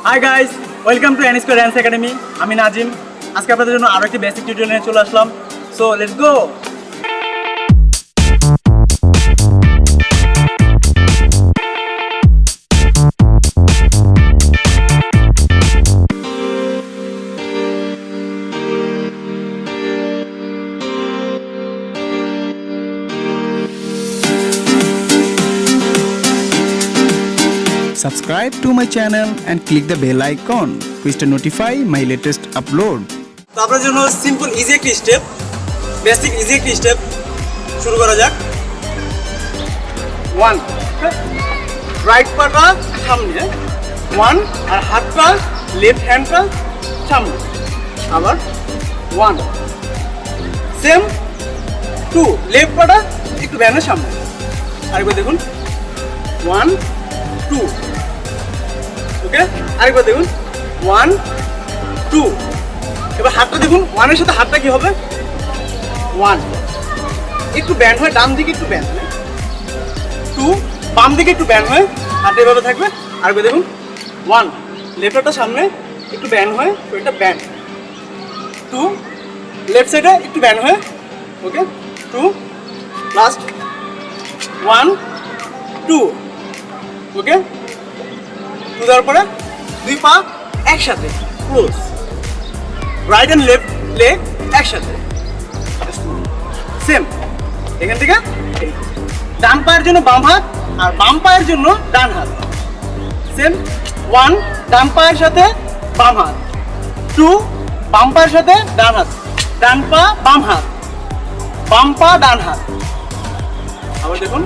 Hi guys, welcome to NSQUARE Dance Academy. আমি নাজিম। আজকে আপনাদের জন্য আরো একটি বেসিক টিউটোরিয়াল নিয়ে চলে আসলাম। So let's go. Subscribe to my channel and click the bell icon to notify my latest upload. তো আপনার জন্য সিম্পল ইজি একটি স্টেপ, বেসিক ইজি একটি স্টেপ শুরু করা যাক। 1 রাইট পাটা সামনে, 1 আর হাতটা লেফট হ্যান্ডটা সামনে, আবার 1 সেম 2 লেফট পাটা একটু ব্যানের সামনে, আরেকবার দেখুন 1 2 ওকে, আরেকবার দেখুন 1 2। এবার হাতটা দেখুন, 1 এর সাথে হাতটা কি হবে 1, একটু ব্যান্ড হয় ডান দিকে, একটু ব্যান্ড হয় 2, বাম দিকে একটু ব্যান্ড হয়, হাতটা এভাবে থাকবে। আরেকবার দেখুন 1 লেফট হাতটা সামনে একটু ব্যান্ড হয়, তো এটা ব্যান্ড 2, লেফট সাইডে একটু ব্যান্ড হয় ওকে 2, লাস্ট 1 2 ওকে। 2 দেওয়ার পরে দুই পা একসাথে close, right and left leg একসাথে সেম। এখান থেকে ডান পায়ের জন্য বাম হাত আর বাম পায়ের জন্য ডান হাত সেম। 1 ডান পায়ের সাথে বাম হাত, 2 বাম পায়ের সাথে ডান হাত, ডান পা বাম হাত, বাম পা ডান হাত। আবার দেখুন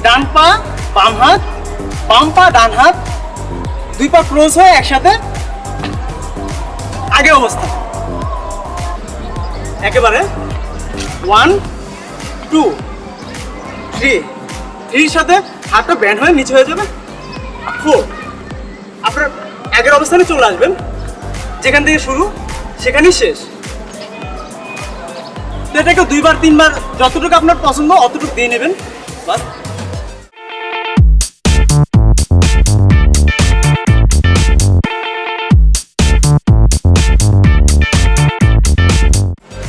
ডান পা বাম হাত, বাম পা ডান হাত, দুই পা ক্লোজ হয়ে একসাথে আগে অবস্থা একেবারে 1 2 3 3 সাথে হাতটা ব্যান্ড হয়ে নিচে হয়ে যাবে 4। আপনার আগের অবস্থানে চলে আসবেন, যেখান থেকে শুরু সেখানেই শেষ। তো এটাকে 2বার 3বার যতটুকু আপনার পছন্দ অতটুকু দিয়ে নেবেন বাস।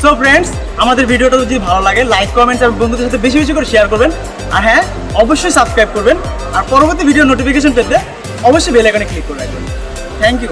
সো ফ্রেন্ডস, আমাদের ভিডিওটা যদি ভালো লাগে লাইক কমেন্টস এবং বন্ধুদের সাথে বেশি বেশি করে শেয়ার করবেন। আর হ্যাঁ, অবশ্যই সাবস্ক্রাইব করবেন। আর পরবর্তী ভিডিও নোটিফিকেশন পেতে অবশ্যই বেল আইকনে ক্লিক করে রাখবেন। Thank you.